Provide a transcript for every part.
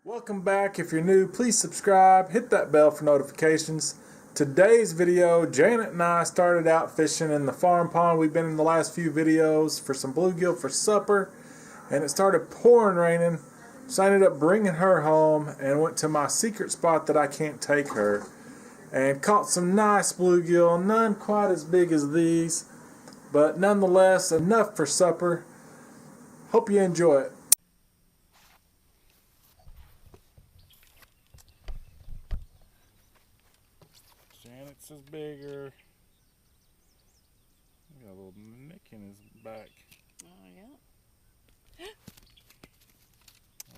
Welcome back. If you're new, please subscribe, hit that bell for notifications. Today's video, Janet and I started out fishing in the farm pond. We've been in the last few videos for some bluegill for supper, and it started pouring raining, so I ended up bringing her home and went to my secret spot that I can't take her, and caught some nice bluegill, none quite as big as these, but nonetheless enough for supper. Hope you enjoy it. Janet's is bigger. He got a little nick in his back. Oh, yeah. There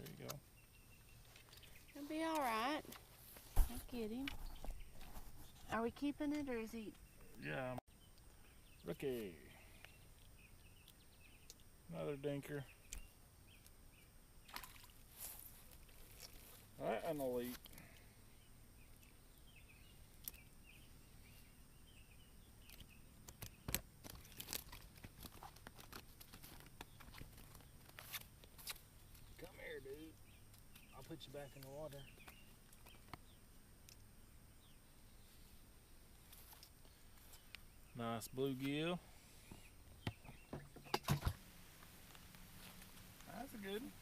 you go. He'll be alright. I'll get him. Are we keeping it or is he? Yeah. Rookie. Another dinker. Alright, an elite. Come here, dude. I'll put you back in the water. Nice bluegill. That's a good one.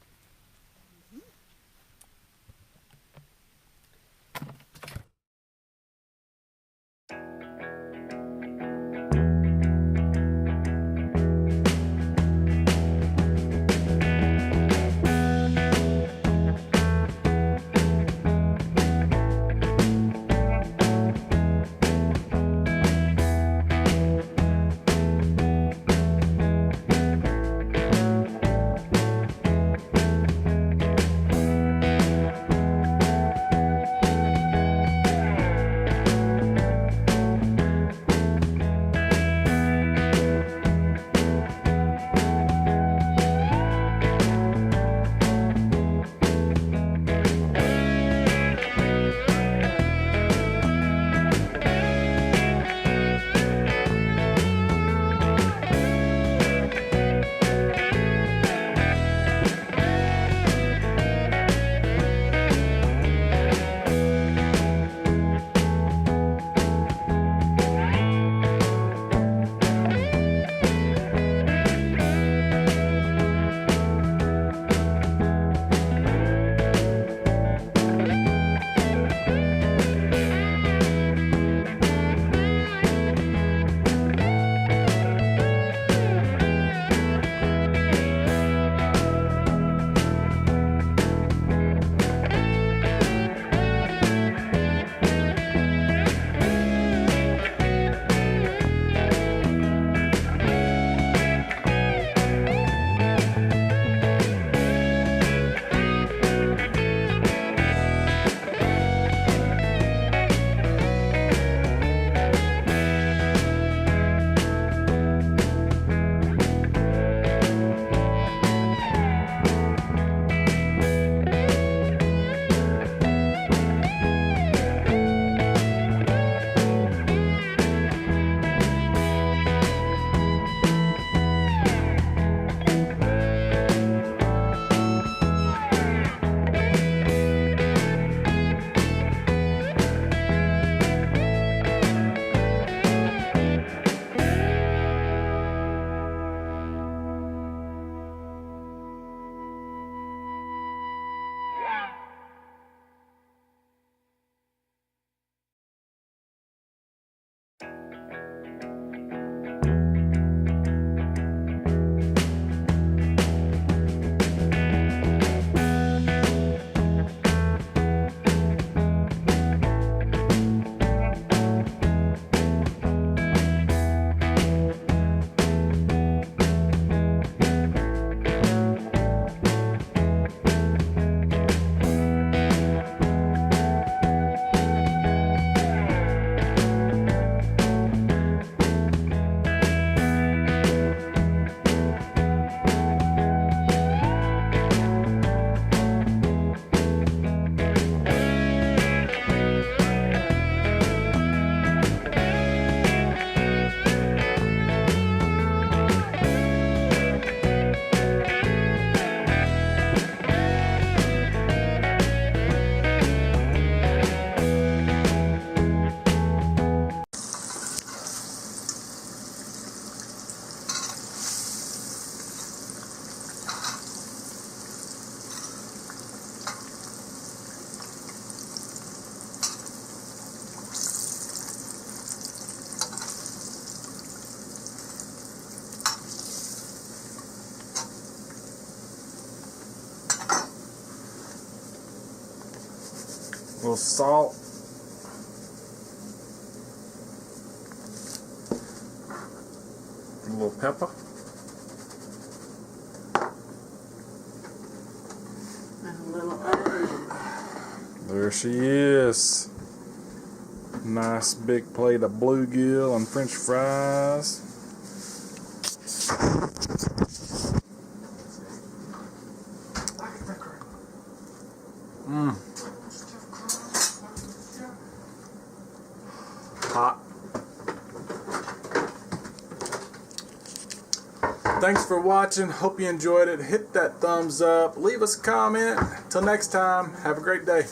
little salt. A little pepper. And a little onion. There she is. Nice big plate of bluegill and French fries. Hot. Thanks for watching. Hope you enjoyed it. Hit that thumbs up. Leave us a comment. Till next time, have a great day.